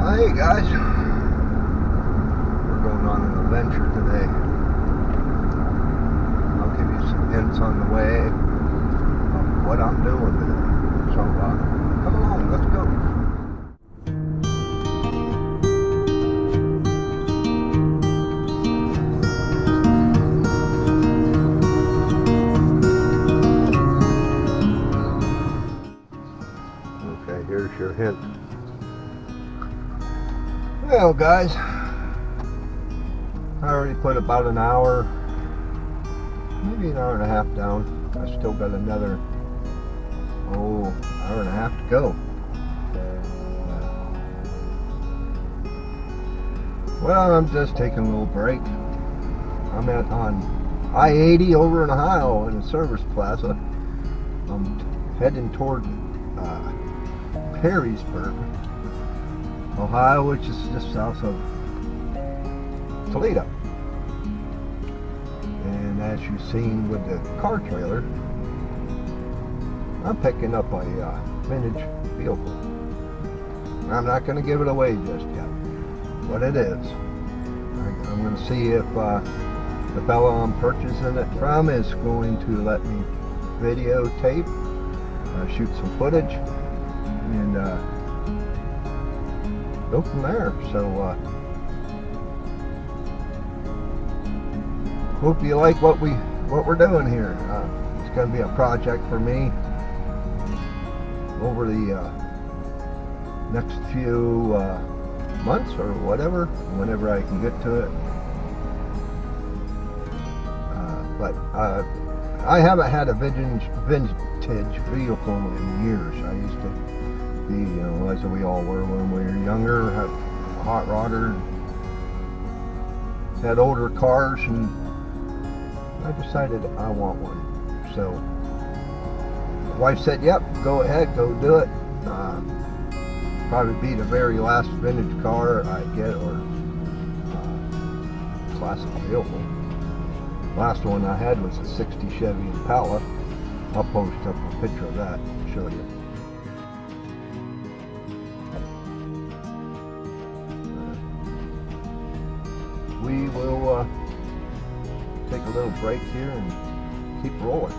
Hey guys, we're going on an adventure today. I'll give you some hints on the way of what I'm doing today. So come along, let's go. Okay, here's your hint. Well guys, I already put about an hour, maybe an hour and a half down. I still got another, hour and a half to go. Well, I'm just taking a little break. I'm on I-80 over in Ohio in the service plaza. I'm heading toward Perrysburg, Ohio, which is just south of Toledo. And as you've seen with the car trailer, I'm picking up a vintage vehicle. I'm not going to give it away just yet, what it is. I'm going to see if the fellow I'm purchasing it from is going to let me videotape, shoot some footage, and go from there. So hope you like what we're doing here. It's going to be a project for me over the next few months or whenever I can get to it. But I haven't had a vintage vehicle in years. I used to be, as we all were when we were younger, had a hot rodder, had older cars, and I decided I want one. So my wife said, yep, go ahead, go do it. Probably be the very last vintage car I get, or classic vehicle. Last one I had was a 60 Chevy Impala. I'll post up a picture of that and show you. We will take a little break here and keep rolling.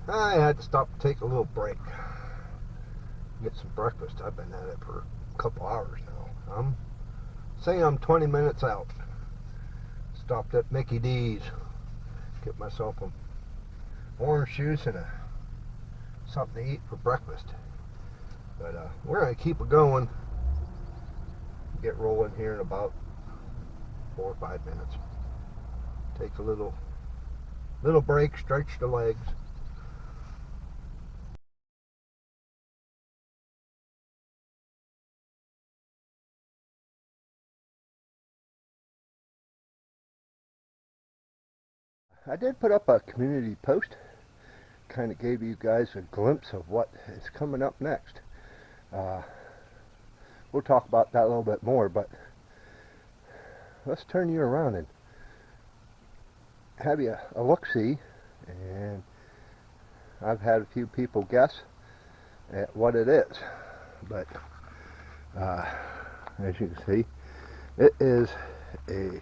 I had to stop to take a little break, get some breakfast. I've been at it for a couple hours now. I'm saying I'm 20 minutes out. Stopped at Mickey D's, get myself an orange juice and something to eat for breakfast. But we're going to keep it going, get rolling here in about 4 or 5 minutes. Take a little break, stretch the legs. I did put up a community post, kind of gave you guys a glimpse of what is coming up next. We'll talk about that a little bit more, but let's turn you around and have you a look-see. And I've had a few people guess at what it is, but as you can see, it is a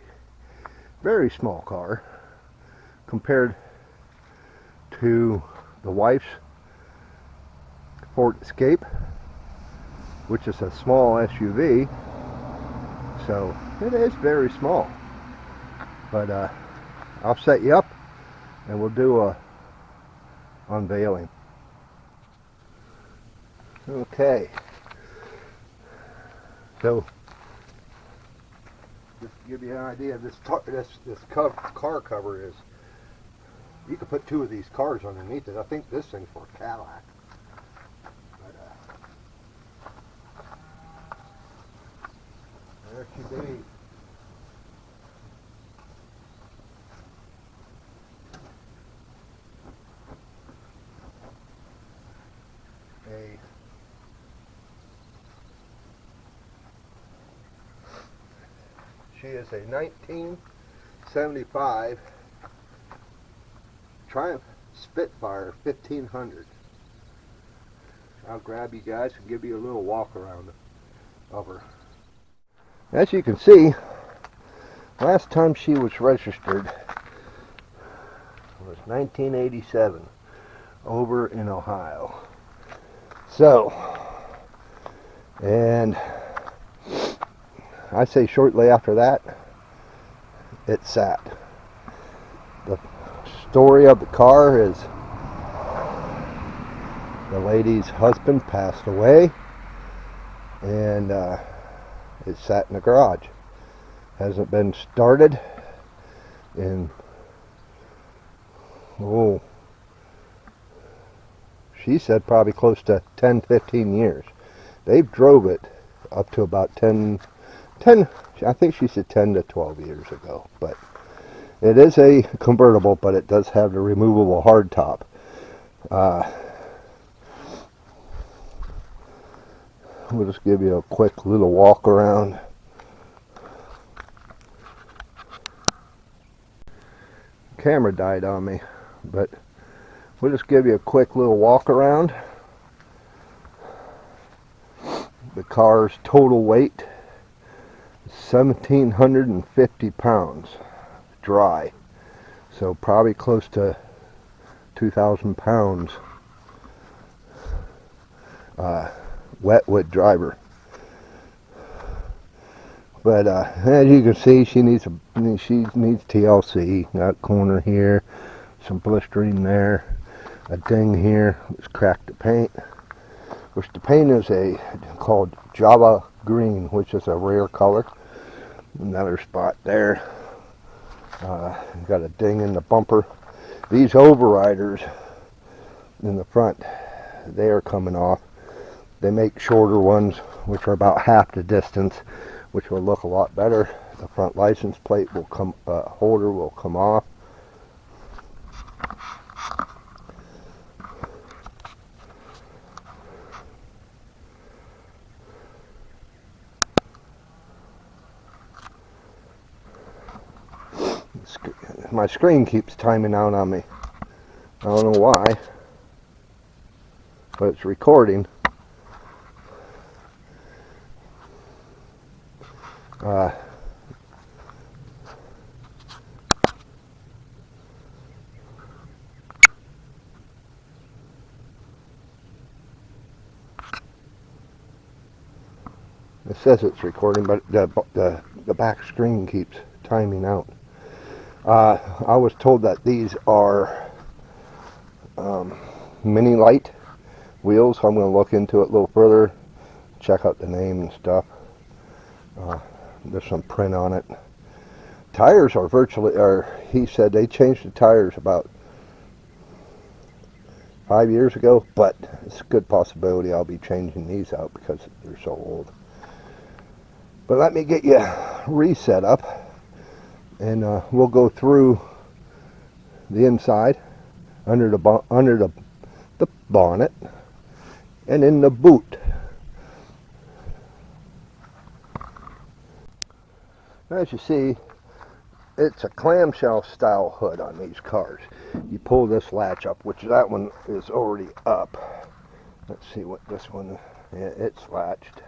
very small car compared to the wife's Ford Escape, which is a small SUV. So it is very small, but I'll set you up and we'll do a unveiling. Okay, so just to give you an idea, this car cover is, you could put 2 of these cars underneath it. I think this thing's for a Cadillac. But, there she be. She is a 1975 Triumph Spitfire 1500. I'll grab you guys and give you a little walk around of her. As you can see, last time she was registered was 1987 over in Ohio. So, and I say shortly after that, it sat. The story of the car is the lady's husband passed away, and it sat in the garage. Hasn't been started in, oh, she said probably close to 10-15 years. They've drove it up to about 10, I think she said 10 to 12 years ago. But it is a convertible, but it does have the removable hardtop. We'll just give you a quick little walk around. Camera died on me, but we'll just give you a quick little walk around. The car's total weight is 1,750 pounds dry, so probably close to 2,000 pounds wetwood driver. But as you can see, she needs TLC. That corner here, some blistering there, a ding here. It's cracked the paint. Which the paint is called Java green, which is a rare color. Another spot there. Got a ding in the bumper. These overriders in the front, they are coming off. They make shorter ones, which are about half the distance, which will look a lot better. The front license plate will come, holder will come off. My screen keeps timing out on me. I don't know why, but it's recording. It says it's recording, but the back screen keeps timing out. I was told that these are mini light wheels. I'm going to look into it a little further, check out the name and stuff. There's some print on it. Tires are he said they changed the tires about 5 years ago, but it's a good possibility I'll be changing these out because they're so old. But let me get you reset up, and we'll go through the inside, under the bonnet, and in the boot. As you see, it's a clamshell style hood on these cars. You pull this latch up, which that one is already up. Let's see what this one, yeah, it's latched.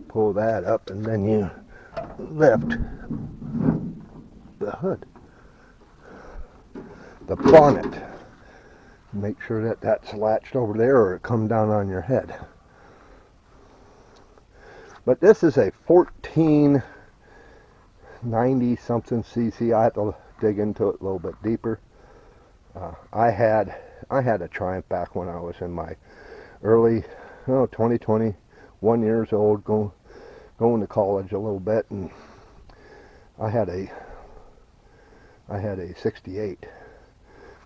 Pull that up, and then you lift the hood, the bonnet. Make sure that that's latched over there, or it come down on your head. But this is a 1490 something cc. I have to dig into it a little bit deeper. I had a Triumph back when I was in my early 21 years old, going to college a little bit, and I had a 68,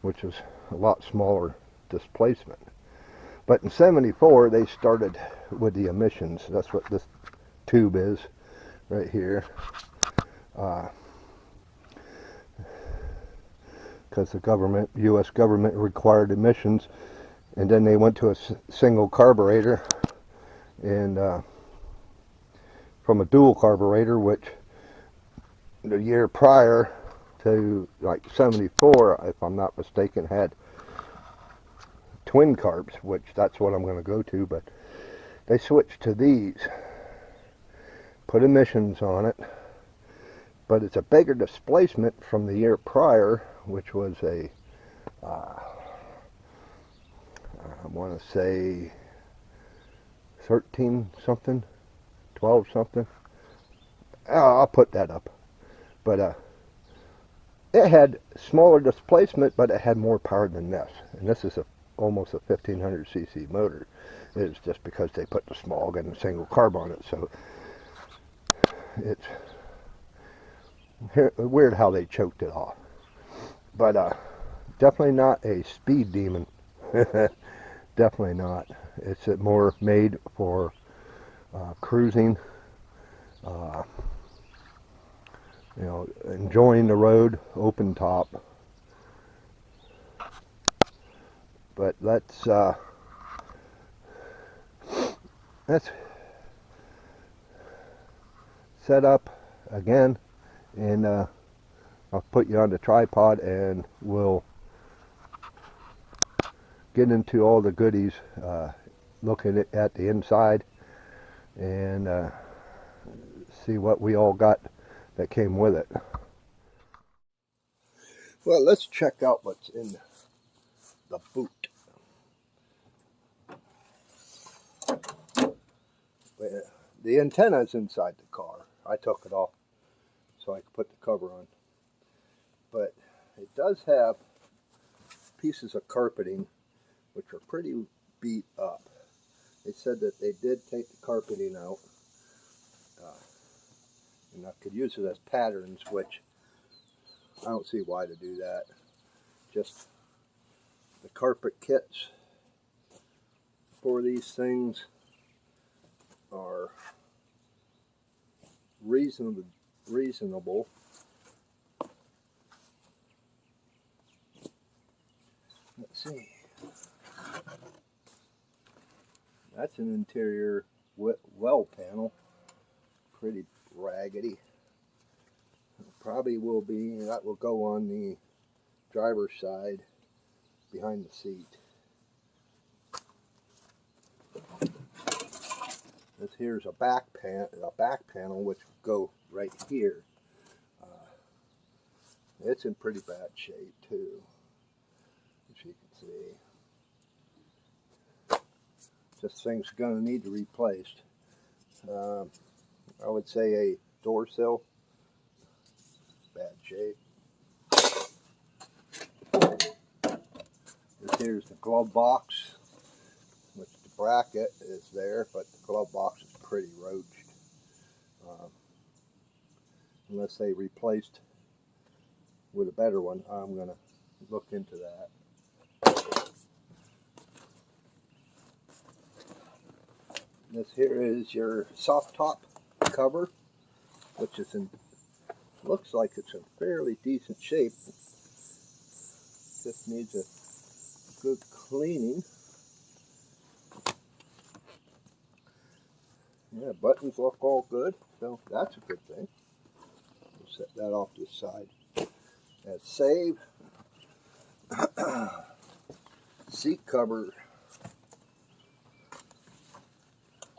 which is a lot smaller displacement. But in '74 they started with the emissions. That's what this tube is right here, because the government, U.S. government, required emissions, and then they went to a single carburetor, and from a dual carburetor, which the year prior to like 74, if I'm not mistaken, had twin carbs, which that's what I'm going to go to, but they switched to these, put emissions on it, but it's a bigger displacement from the year prior, which was a I want to say 13 something, 12 something. I'll put that up. But it had smaller displacement, but it had more power than this. And this is almost a 1500 cc motor. It's just because they put the smog and the single carb on it. So it's weird how they choked it off. But definitely not a speed demon. Definitely not. It's more made for cruising, you know, enjoying the road, open top. But let's set up again, and I'll put you on the tripod and we'll get into all the goodies, looking at the inside and see what we all got that came with it. Well, let's check out what's in the boot. The antenna is inside the car. I took it off so I could put the cover on. But it does have pieces of carpeting which are pretty beat up. They said that they did take the carpeting out, and I could use it as patterns, which I don't see why to do that. Just the carpet kits for these things are reasonable. Let's see. That's an interior well panel. Pretty raggedy. Probably will be, that will go on the driver's side behind the seat. This here's a back panel which will go right here. It's in pretty bad shape too, as you can see. This thing's going to need to be replaced. I would say a door sill, bad shape. This here's the glove box, which the bracket is there, but the glove box is pretty roached. Unless they replaced with a better one, I'm going to look into that. This here is your soft top cover, which is in, looks like it's in fairly decent shape. Just needs a good cleaning. Yeah, buttons look all good, so that's a good thing. We'll set that off to the side. That's save. Seat cover.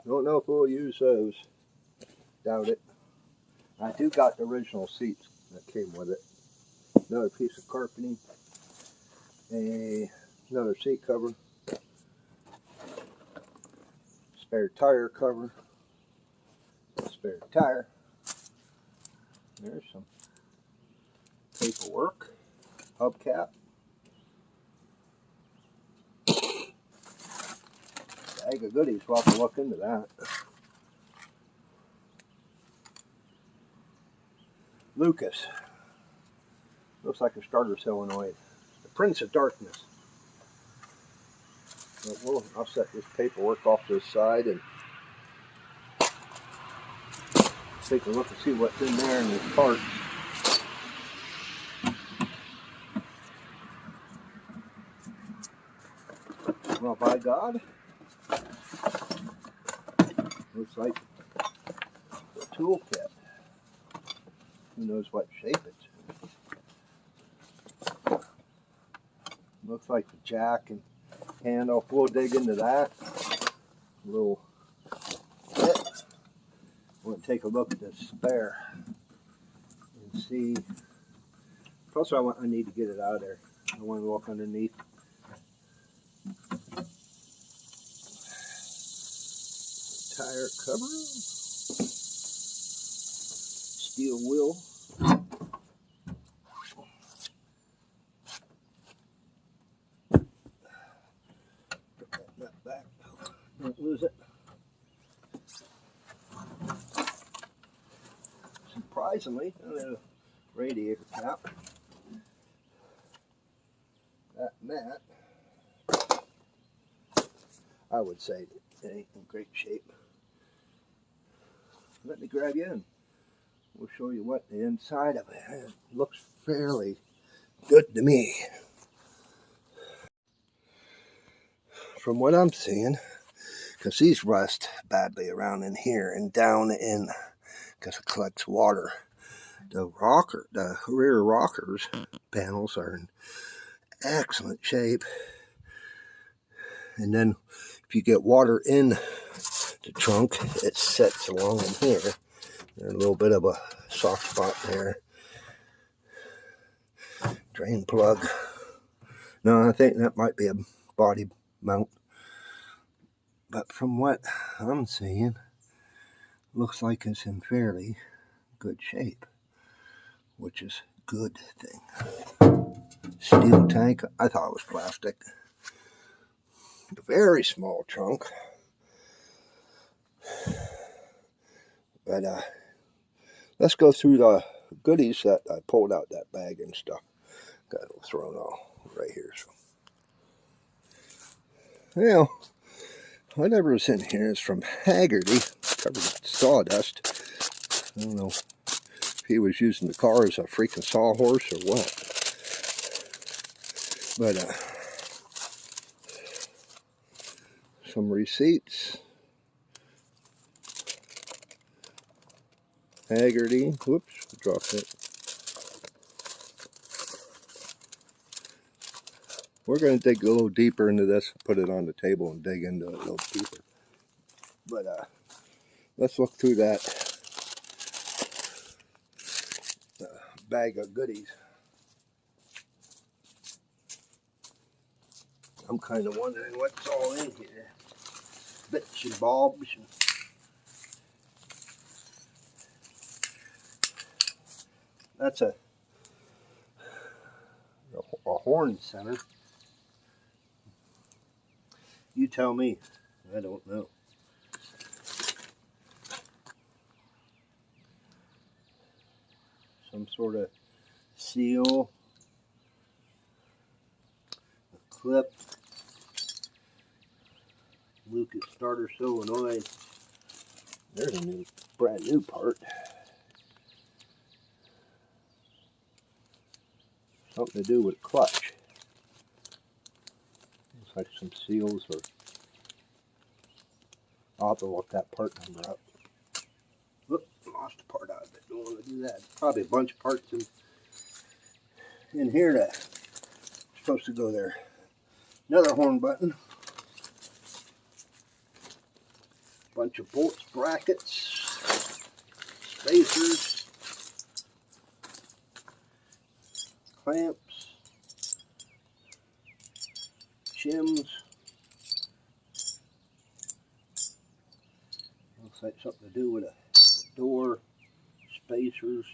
Don't know if we'll use those. Doubt it. I do got the original seats that came with it. Another piece of carpeting. Another seat cover. Spare tire cover. Spare tire. There's some paperwork. Hubcap. Bag of goodies. We'll have to look into that. Lucas. Looks like a starter solenoid. The Prince of Darkness. I'll set this paperwork off to the side and take a look and see what's in there in this part. Well, by God, looks like toolkit. Who knows what shape it's in. Looks like the jack and handle. We'll dig into that a little bit. We'll take a look at this spare and see. Plus, I need to get it out of there. I want to look underneath. Tire cover, steel wheel. Put that nut back. Don't lose it. Surprisingly, the radiator cap. That mat, I would say it ain't in great shape. Let me grab you in. We'll show you what the inside of it is. Looks fairly good to me. From what I'm seeing, because these rust badly around in here and down in, because it collects water. The rear rockers panels are in excellent shape. And then if you get water in the trunk, it sets along in here. There's a little bit of a soft spot there. Drain plug. No, I think that might be a body mount. But from what I'm seeing, looks like it's in fairly good shape, which is a good thing. Steel tank. I thought it was plastic. A very small trunk. But let's go through the goodies that I pulled out that bag and stuff. Got it thrown all right here. So, well, whatever is in here is from Haggerty, covered with sawdust. I don't know if he was using the car as a freaking sawhorse or what. But some receipts. Haggerty. Whoops, dropped it. We're going to dig a little deeper into this, put it on the table and dig into it a little deeper. But let's look through that bag of goodies. I'm kind of wondering what's all in here. Bits and bobs. That's a horn center. You tell me. I don't know. Some sort of seal. A clip. Lucas starter solenoid. There's a brand new part. Something to do with clutch. Looks like some seals, or I'll have to look that part number up. Whoop, lost a part out of it. Don't want to do that. Probably a bunch of parts in here that's supposed to go there. Another horn button. Bunch of bolts, brackets, spacers, clamps, shims. Looks like something to do with a door, spacers.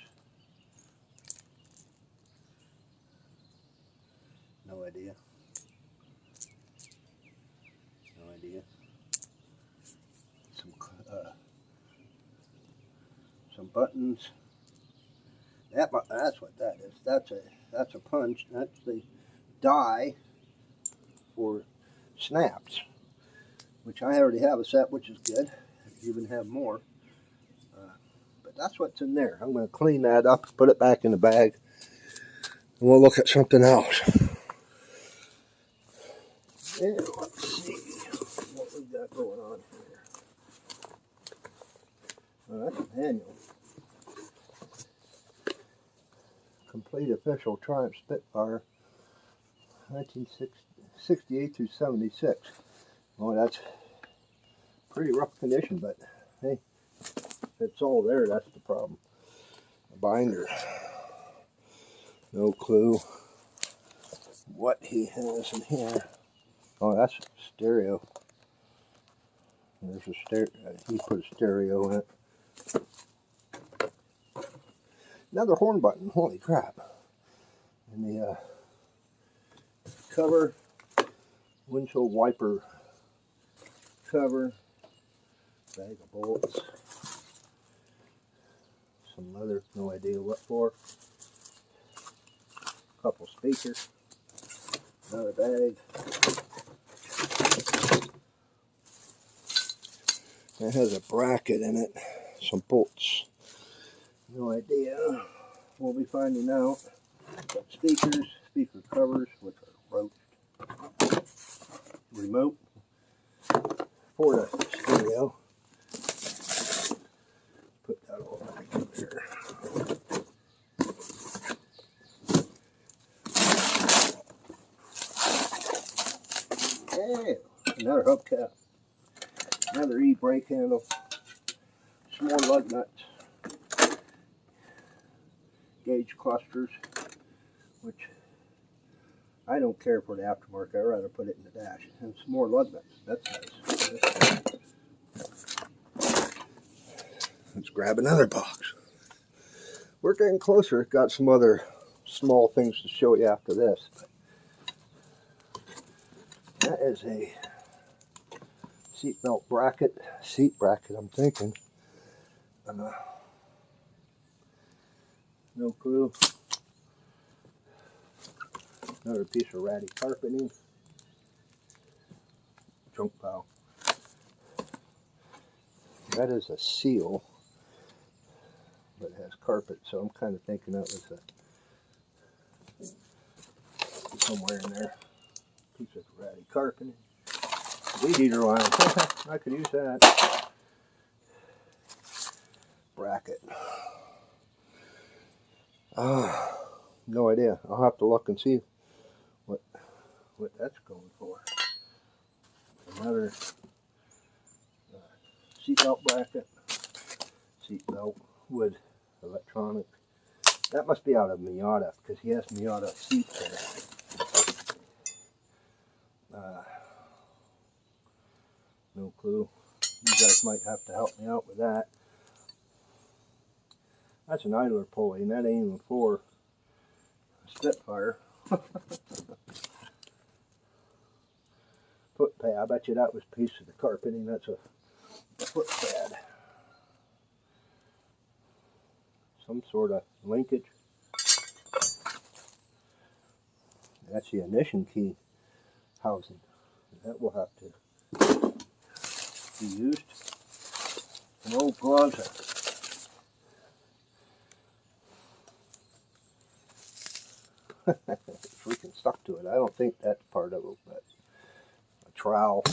No idea. No idea. Some buttons. That's what that is. That's a punch. That's the die for snaps, which I already have a set, which is good. I even have more. But that's what's in there. I'm going to clean that up, put it back in the bag, and we'll look at something else. And let's see what we got going on here. Well, that's a manual. Complete official Triumph Spitfire, 1968 through 76. Well, that's pretty rough condition, but hey, if it's all there, that's the problem. A binder. No clue what he has in here. Oh, that's stereo. There's a stereo. He put a stereo in it. Another horn button. Holy crap! And the cover, windshield wiper cover, bag of bolts, some leather. No idea what for. Couple speakers. Another bag. It has a bracket in it, some bolts. No idea. We'll be finding out. Speakers, speaker covers, which are roached. Remote for the stereo. Put that all back in there. Hey, another hubcap. Another e-brake handle, some more lug nuts, gauge clusters, which I don't care for the aftermarket. I'd rather put it in the dash. And some more lug nuts. That's nice. Let's grab another box. We're getting closer. Got some other small things to show you after this. That is a seatbelt bracket, seat bracket, I'm thinking. No clue. Another piece of ratty carpeting. Junk pile. That is a seal, but it has carpet, so I'm kind of thinking that was somewhere in there. Piece of ratty carpeting. Weed eater line. I could use that. Bracket. No idea. I'll have to look and see what that's going for. Another seatbelt bracket. Seatbelt wood electronic. That must be out of Miata because he has Miata seats there. No clue. You guys might have to help me out with that. That's an idler pulley, and that ain't even for a Spitfire. Foot pad. I bet you that was a piece of the carpeting. That's a foot pad. Some sort of linkage. That's the ignition key housing. That will have to be used. Some old gloves. It's freaking stuck to it. I don't think that's part of it, but a trowel.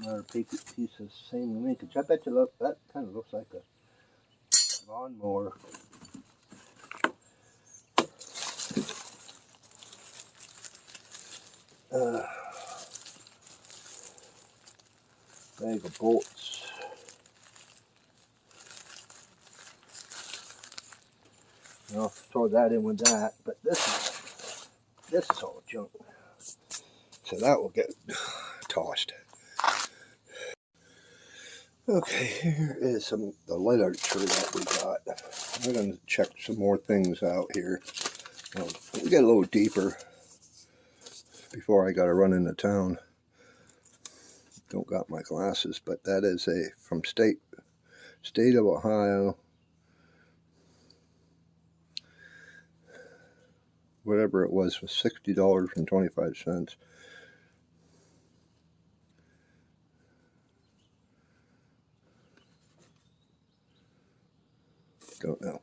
Another piece of same linkage. I bet you that kind of looks like a lawnmower. Bag of bolts. I'll throw that in with that, but this is all junk. So that will get tossed. Okay, here is the literature that we got. I'm going to check some more things out here. We'll get a little deeper before I got to run into town. Don't got my glasses, but that is from state of Ohio. Whatever it was $60.25. Don't know.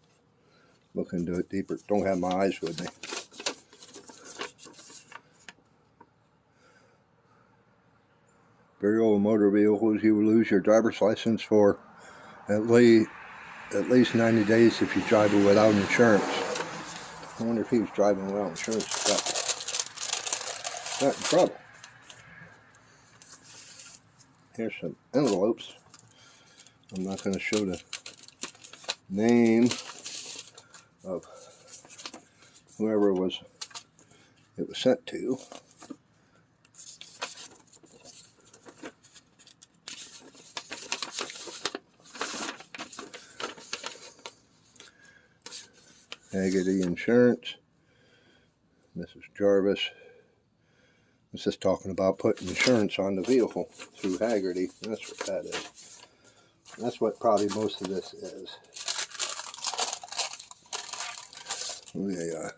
Look into it deeper. Don't have my eyes with me. Very old motor vehicles, you will lose your driver's license for at least 90 days if you drive it without insurance. I wonder if he was driving without insurance, got in trouble. Here's some envelopes. I'm not going to show the name of whoever it was sent to. Haggerty Insurance. Mrs. Jarvis. This is talking about putting insurance on the vehicle through Haggerty. That's what that is. That's what probably most of this is. The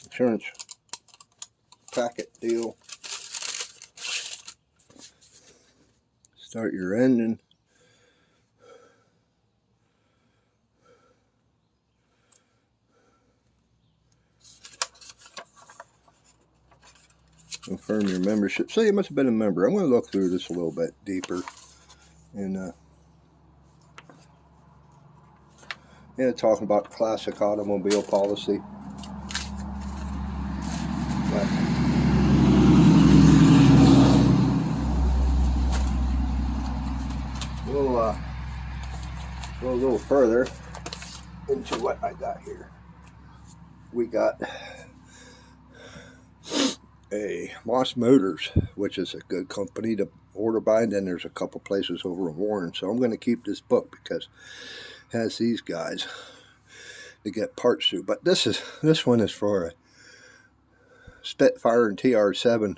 insurance packet deal. Start your engine. Confirm your membership. So you must have been a member. I'm going to look through this a little bit deeper. And yeah, talking about classic automobile policy. But we'll go a little further into what I got here. We got a Moss Motors, which is a good company to order by, and then there's a couple places over in Warren. So I'm going to keep this book because it has these guys to get parts through. But this one is for a Spitfire and TR7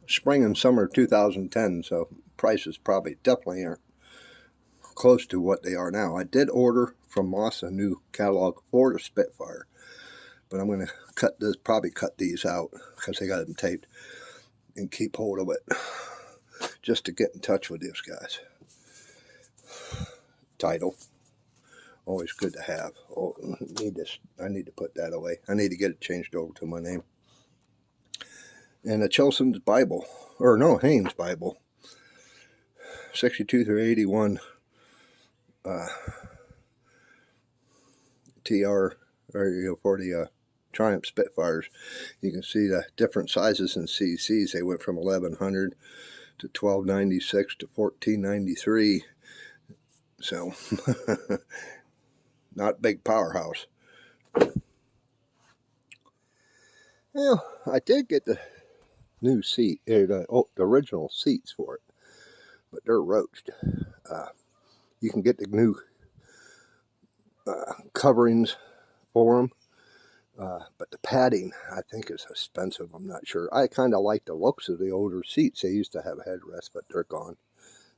spring and summer 2010. So prices probably definitely aren't close to what they are now. I did order from Moss a new catalog for the Spitfire, but I'm going to probably cut these out because they got them taped, and keep hold of it just to get in touch with these guys. Title, always good to have. Oh, I need to put that away. I need to get it changed over to my name. And a Chelson's Bible, or no, Haynes Bible, 62 through 81 TR, or for the Triumph Spitfires. You can see the different sizes in CCs. They went from 1100 to 1296 to 1493. So not big powerhouse. Well, I did get the new seat, the original seats for it, but they're roached. You can get the new coverings for them. But the padding, I think, is expensive. I'm not sure. I kind of like the looks of the older seats. They used to have a headrest, but they're gone.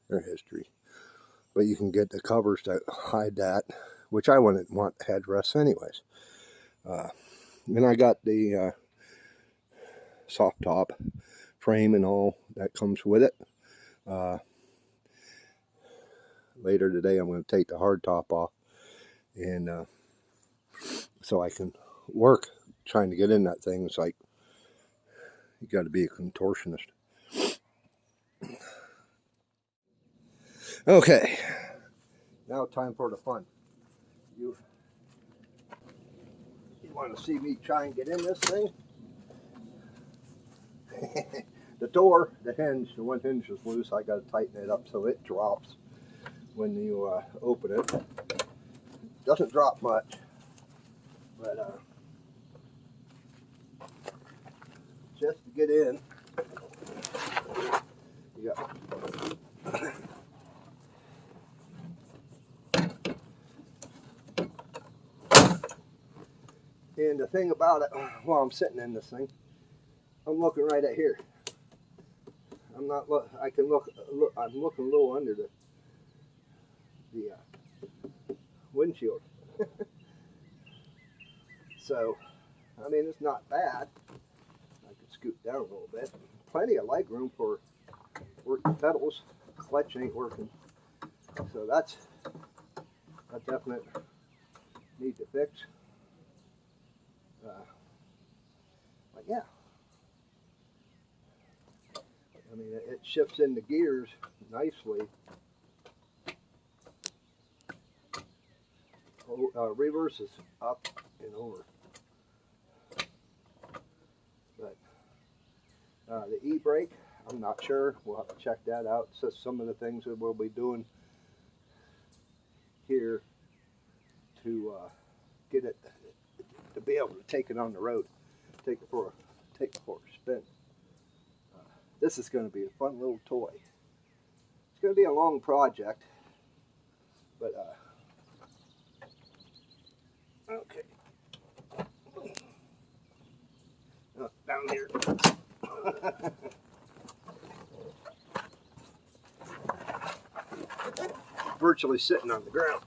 They're history. But you can get the covers that hide that, which I wouldn't want the headrests anyways. Then I got the soft top frame and all that comes with it. Later today, I'm going to take the hard top off, and so I can work trying to get in that thing. It's like you got to be a contortionist. Okay, now time for the fun. You want to see me try and get in this thing? The door, the one hinge is loose. I got to tighten it up so it drops when you open it. Doesn't drop much, but just to get in, you got and the thing about it, while I'm sitting in this thing, I'm looking right at here. I'm not look. I can look. I'm looking a little under the windshield. So, I mean, it's not bad. I could scoot down a little bit. Plenty of leg room for working pedals. Clutch ain't working, so that's a definite need to fix. But yeah, I mean, it shifts into gears nicely. Reverses up and over. But the e-brake, I'm not sure. We'll have to check that out. So some of the things that we'll be doing here to get it to be able to take it on the road, take it for a spin. This is going to be a fun little toy. It's going to be a long project, but okay. Down here. Virtually sitting on the ground.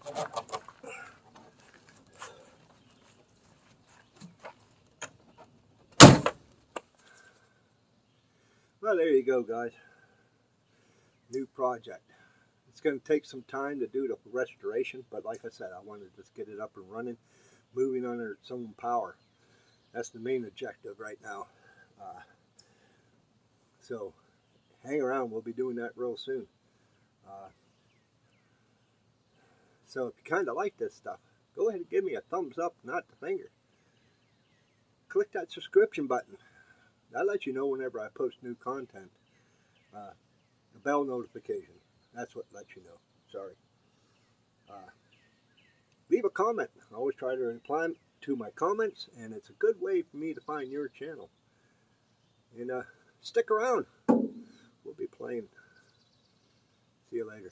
Well, there you go, guys. New project. It's going to take some time to do the restoration, but like I said, I wanted to just get it up and running, moving under its own power. That's the main objective right now. So hang around. We'll be doing that real soon. So if you kind of like this stuff, go ahead and give me a thumbs up, not the finger. Click that subscription button. That lets you know whenever I post new content. The bell notification, that's what lets you know. Sorry. Leave a comment. I always try to reply to my comments, and it's a good way for me to find your channel. And stick around. We'll be playing. See you later.